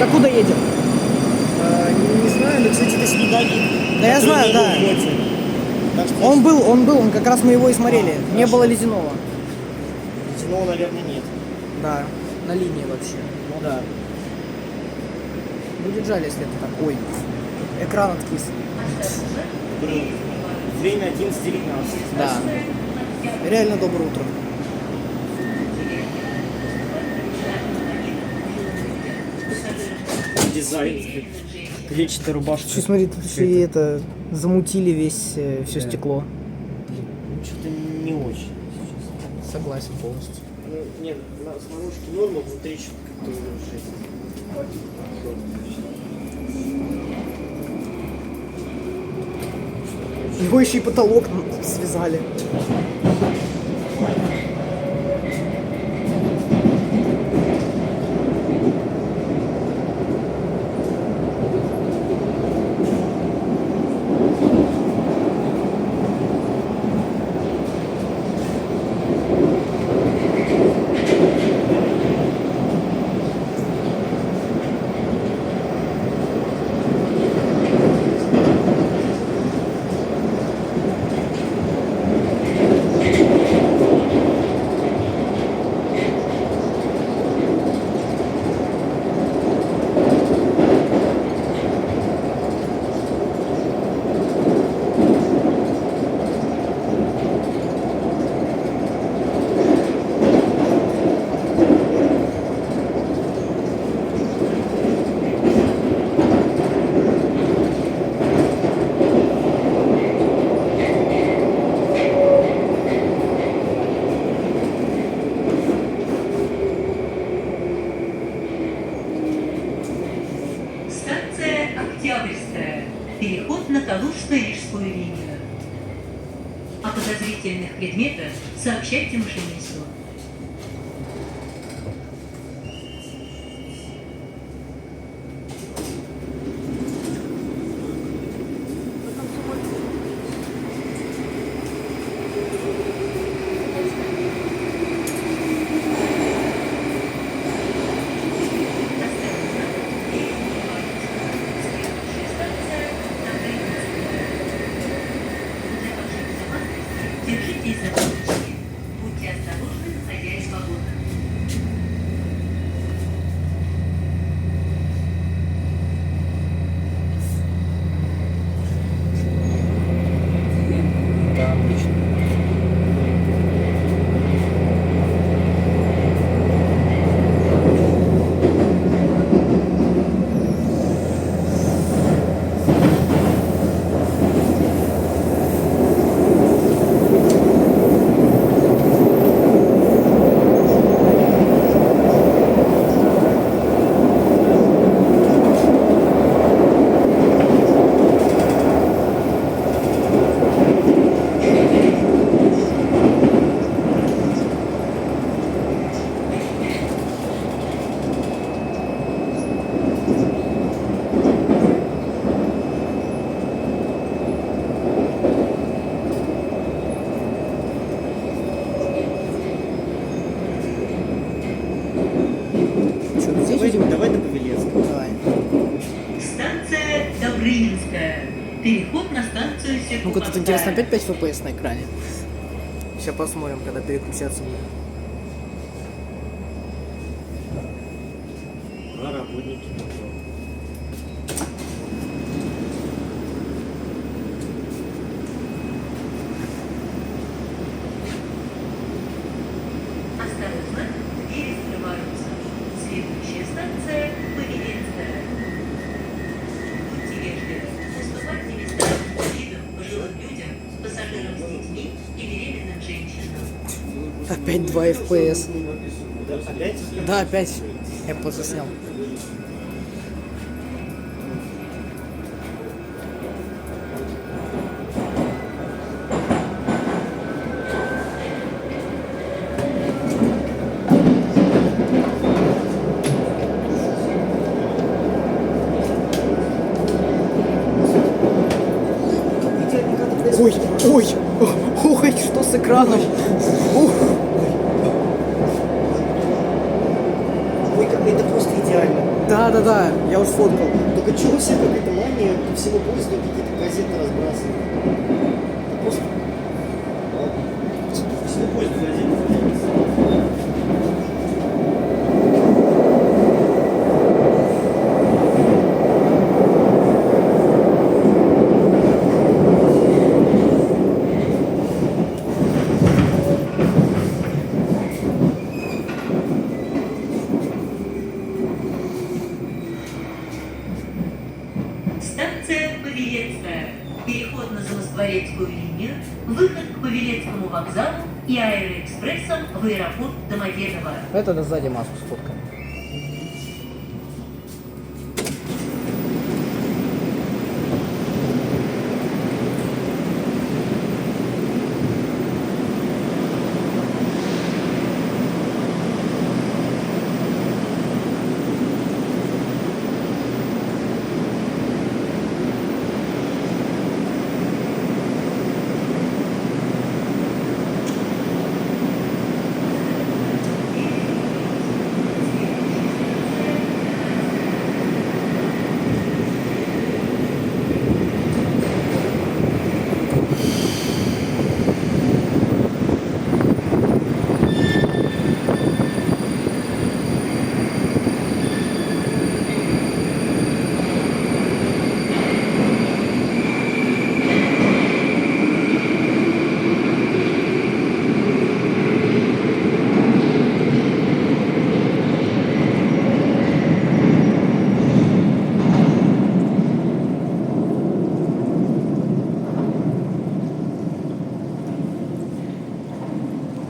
а куда едем? Не знаю, но, кстати, это снеговик. Да я знаю, да. Так что Он как раз мы его и смотрели. Не хорошо. было ледяного. ледяного, наверное, нет. Да, на линии вообще. Ну да. Будет жаль, если это так. Ой, экран откис. Время 11:19. Да. Реально доброе утро. Дизайн. Клетчатая рубашка. Еще смотри, тут еще и это замутили все стекло. Ну, что-то не очень. Сейчас. Согласен полностью. Ну, нет, снаружи норма, внутри что-то как-то жесть. Его еще и потолок связали. Октябрьская. Переход на Калужско-Рижскую линию. О подозрительных предметах сообщайте машинисту. Держитесь за ручки. Будьте осторожны, находясь в вагонах. Да, отлично. Что, здесь едем? Давай до Павелецкого. Давай. Станция Добрынинская. Переход на станцию Секундная. Ну-ка, тут интересно, опять 5 FPS на экране. Сейчас посмотрим, когда переключаться будет. Работники. Осторожно, двери закрываются. Следующая станция Павелецкая. Будьте вежливы. Уступайте места инвалидам, пожилым людям, пассажирам с детьми и беременным женщинам. Опять 2 FPS. Да, опять? Да, опять. Я просто снял. Ой, ой, ой, что с экраном? Ух. Ой, как это просто идеально. Да, я уж сфоткал. Только чего все какая-то мания по всему поезду какие-то газеты разбрасывают? Это просто... Ладно. По всему поезду газеты валяются. Станция Павелецкая. Переход на Замоскворецкую линию, выход к Павелецкому вокзалу и аэроэкспрессом в аэропорт Домодедово. Это да сзади маску сфоткал.